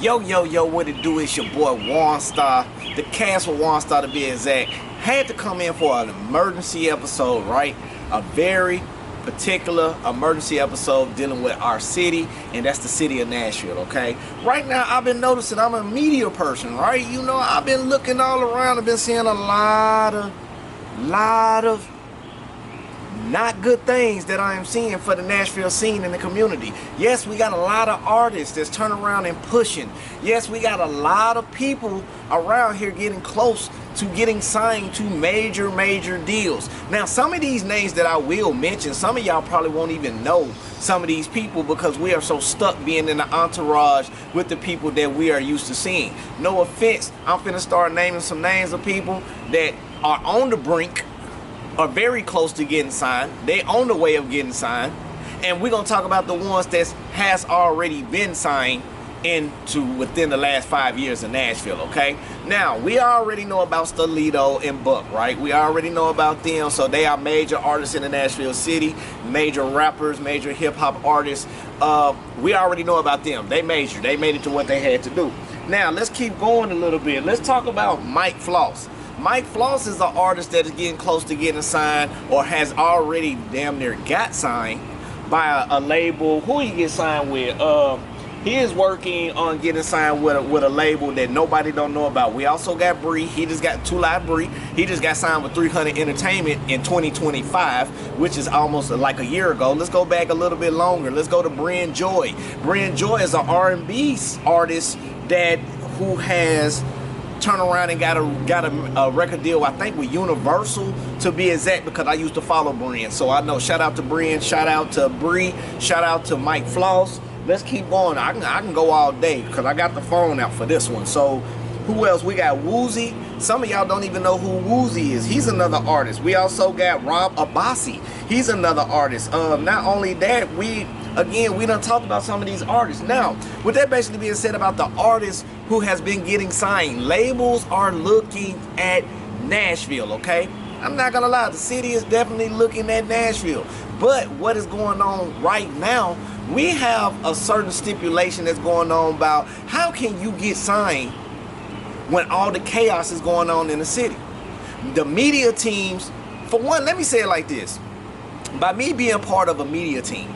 Yo, what it do? It's your boy Warren Star, the cast for Warren Star to be exact. Had to come in for an emergency episode, right? A very particular emergency episode dealing with our city, and that's the city of Nashville, okay? Right now, I've been noticing I'm a media person, right? You know, I've been looking all around. I've been seeing a lot of not good things that I am seeing for the Nashville scene in the community. Yes, we got a lot of artists that's turning around and pushing. Yes, we got a lot of people around here getting close to getting signed to major deals. Now, some of these names that I will mention, some of y'all probably won't even know some of these people because we are so stuck being in the entourage with the people that we are used to seeing. No offense, I'm finna start naming some names of people that are on the brink, are very close to getting signed. They on the way of getting signed, and we're gonna talk about the ones that has already been signed into within the last 5 years in Nashville. Okay, now we already know about Stolito and Buck, right? We already know about them, so they are major artists in the Nashville city, major rappers, major hip-hop artists. We already know about them. They made it to what they had to do. Now let's keep going a little bit. Let's talk about Mike Floss. Mike Floss is an artist that is getting close to getting signed, or has already damn near got signed by a label. Who he get signed with? He is working on getting signed with a label that nobody don't know about. We also got Bree. He just got Two Live Bree. He just got signed with 300 Entertainment in 2025, which is almost like a year ago. Let's go back a little bit longer. Let's go to Brian Joy. Brian Joy is an R&B artist who has turned around and got a record deal, I think, with Universal, to be exact, because I used to follow Brian, so I know. Shout out to Brian, shout out to Bree, shout out to Mike Floss. Let's keep going. I can go all day because I got the phone out for this one. So who else? We got Woozy. Some of y'all don't even know who Woozy is. He's another artist. We also got Rob Abbasi. He's another artist. Not only that, we done talked about some of these artists. Now, with that basically being said about the artists who has been getting signed, labels are looking at Nashville, okay? I'm not gonna lie, the city is definitely looking at Nashville. But what is going on right now, we have a certain stipulation that's going on about how can you get signed when all the chaos is going on in the city. The media teams, for one, let me say it like this. By me being part of a media team,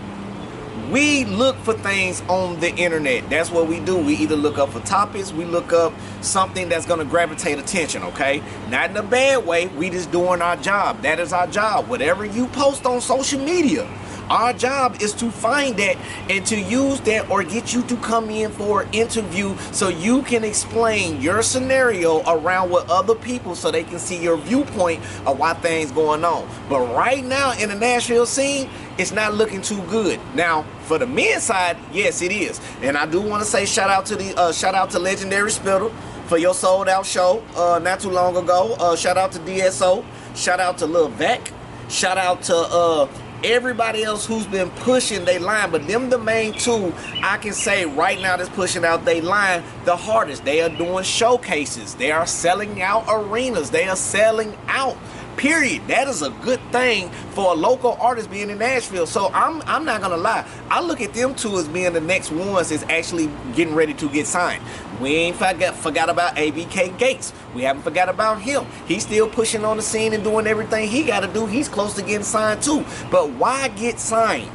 we look for things on the internet. That's what we do. We either look up for topics, we look up something that's going to gravitate attention, okay? Not in a bad way. We just doing our job. That is our job. Whatever you post on social media, our job is to find that and to use that, or get you to come in for an interview so you can explain your scenario around with other people so they can see your viewpoint of why things going on. But right now in the Nashville scene, it's not looking too good. Now, for the men's side, yes, it is. And I do want to say shout out to Legendary Spittle for your sold out show not too long ago. Shout out to DSO. Shout out to Lil Vac. Shout out to everybody else who's been pushing their line, but them the main two I can say right now that's pushing out their line the hardest. They are doing showcases. They are selling out arenas. They are selling out. Period. That is a good thing for a local artist being in Nashville. So I'm not gonna lie. I look at them two as being the next ones that's actually getting ready to get signed. We ain't forgot about ABK Gates. We haven't forgot about him. He's still pushing on the scene and doing everything he got to do. He's close to getting signed too. But why get signed?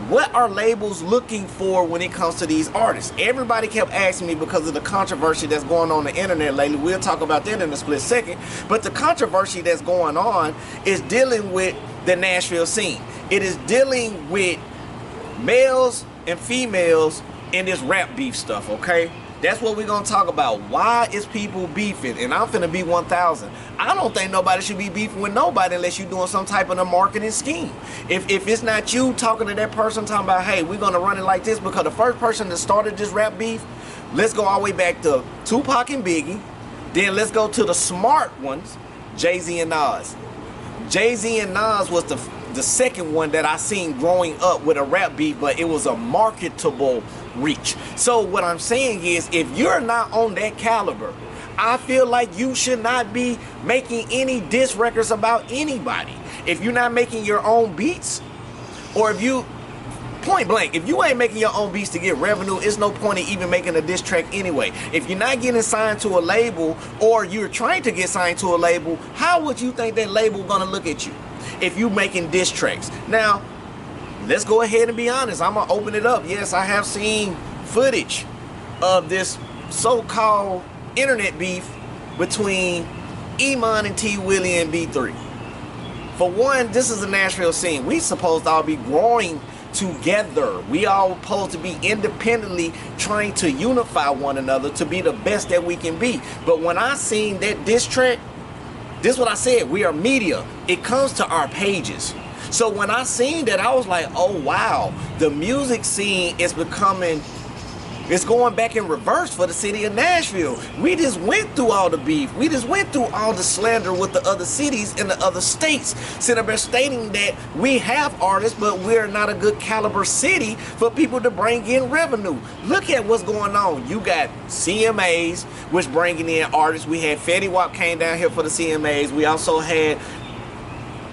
What are labels looking for when it comes to these artists? Everybody kept asking me because of the controversy that's going on the internet lately. We'll talk about that in a split second. But the controversy that's going on is dealing with the Nashville scene. It is dealing with males and females in this rap beef stuff, okay? That's what we're going to talk about. Why is people beefing? And I'm finna be 1,000. I don't think nobody should be beefing with nobody unless you're doing some type of a marketing scheme. If it's not you talking to that person talking about, hey, we're going to run it like this, because the first person that started this rap beef, let's go all the way back to Tupac and Biggie. Then let's go to the smart ones, Jay-Z and Nas. Jay-Z and Nas was the second one that I seen growing up with a rap beef, but it was a marketable reach. So what I'm saying is, if you're not on that caliber, I feel like you should not be making any diss records about anybody. If you're not making your own beats, or if you Point blank, if you ain't making your own beats to get revenue, it's no point in even making a diss track anyway. If you're not getting signed to a label, or you're trying to get signed to a label, how would you think that label gonna look at you if you making diss tracks? Now, let's go ahead and be honest. I'm gonna open it up. Yes, I have seen footage of this so-called internet beef between Iman and T Willie and B3. For one, this is a Nashville scene. We supposed to all be growing together. We all supposed to be independently trying to unify one another to be the best that we can be. But when I seen that diss track, this is what I said, we are media. It comes to our pages. So when I seen that, I was like, oh wow, the music scene is becoming, it's going back in reverse for the city of Nashville. We just went through all the beef. We just went through all the slander with the other cities and the other states, sitting there stating that we have artists, but we're not a good caliber city for people to bring in revenue. Look at what's going on. You got CMAs, which bringing in artists. We had Fetty Wap came down here for the CMAs. We also had,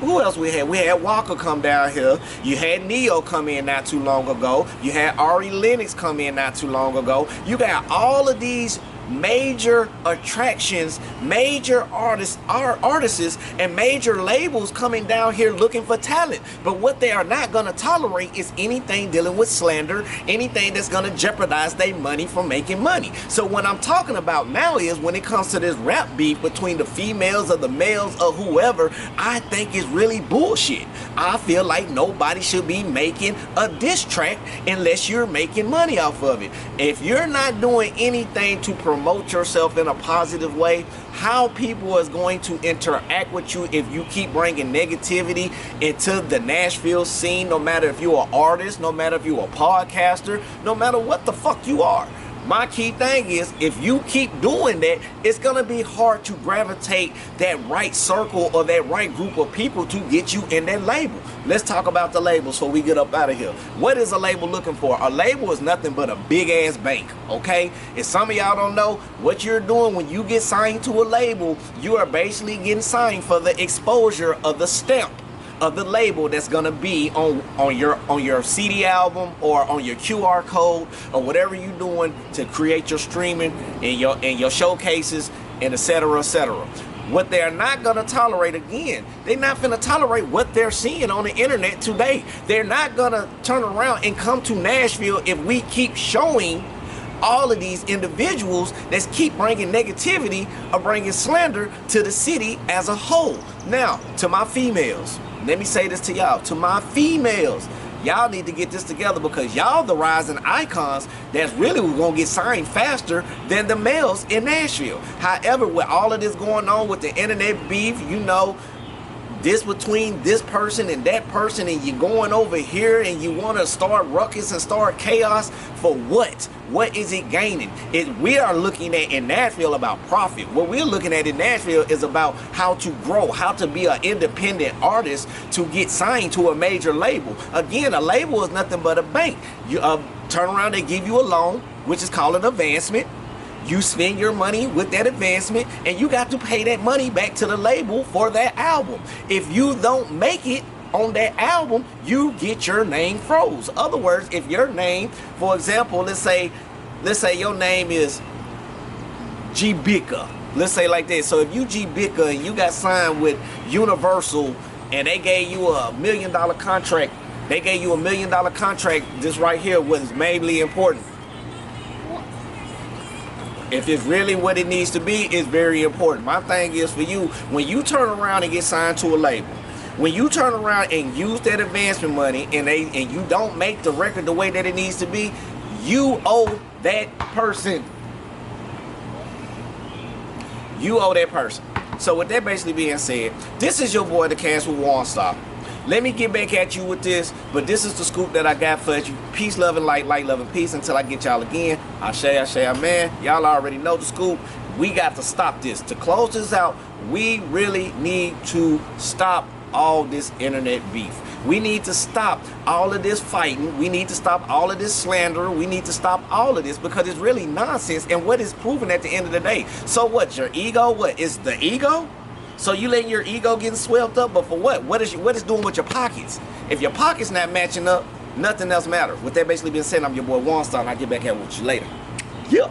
who else we had? We had Walker come down here. You had Neo come in not too long ago. You had Ari Lennox come in not too long ago. You got all of these major attractions, major artists, and major labels coming down here looking for talent. But what they are not going to tolerate is anything dealing with slander, anything that's going to jeopardize their money from making money. So what I'm talking about now is when it comes to this rap beef between the females or the males or whoever, I think is really bullshit. I feel like nobody should be making a diss track unless you're making money off of it. If you're not doing anything to promote yourself in a positive way, how people is going to interact with you if you keep bringing negativity into the Nashville scene, no matter if you're an artist, no matter if you're a podcaster, no matter what the fuck you are. My key thing is, if you keep doing that, it's going to be hard to gravitate that right circle or that right group of people to get you in that label. Let's talk about the labels before we get up out of here. What is a label looking for? A label is nothing but a big ass bank, okay? If some of y'all don't know, what you're doing when you get signed to a label, you are basically getting signed for the exposure of the stamp of the label that's gonna be on your CD album or on your QR code or whatever you're doing to create your streaming and your showcases and etc. etc. What they're not gonna tolerate, again, they're not gonna tolerate what they're seeing on the internet today. They're not gonna turn around and come to Nashville if we keep showing all of these individuals that keep bringing negativity or bringing slander to the city as a whole. Now, to my females, let me say this to y'all, to my females, y'all need to get this together because y'all the rising icons that's really gonna get signed faster than the males in Nashville. However, with all of this going on with the internet beef, you know, this between this person and that person, and you're going over here and you want to start ruckus and start chaos for what? What is it gaining? We are looking at in Nashville about profit. What we're looking at in Nashville is about how to grow, how to be an independent artist to get signed to a major label. Again, a label is nothing but a bank. You turn around, they give you a loan, which is called an advancement. You spend your money with that advancement and you got to pay that money back to the label for that album. If you don't make it on that album, you get your name froze. Other words, if your name, for example, let's say your name is G Bicka. Let's say like that. So if you G Bicka and you got signed with Universal and they gave you $1 million contract, they gave you $1 million contract, this right here was mainly important. If it's really what it needs to be, it's very important. My thing is for you, when you turn around and get signed to a label, when you turn around and use that advancement money and you don't make the record the way that it needs to be, you owe that person. You owe that person. So with that basically being said, this is your boy, the Cash with One Stop. Let me get back at you with this, but this is the scoop that I got for you. Peace, love, and light, love, and peace. Until I get y'all again, Ashe, man. Y'all already know the scoop. We got to stop this. To close this out, we really need to stop all this internet beef. We need to stop all of this fighting. We need to stop all of this slander. We need to stop all of this because it's really nonsense. And what is proven at the end of the day? So what? Your ego? What is the ego? So you letting your ego getting swept up, but for what? What is doing with your pockets? If your pockets not matching up, Nothing else matters. With that basically being said, I'm your boy One Star, and I'll get back at with you later. Yeah.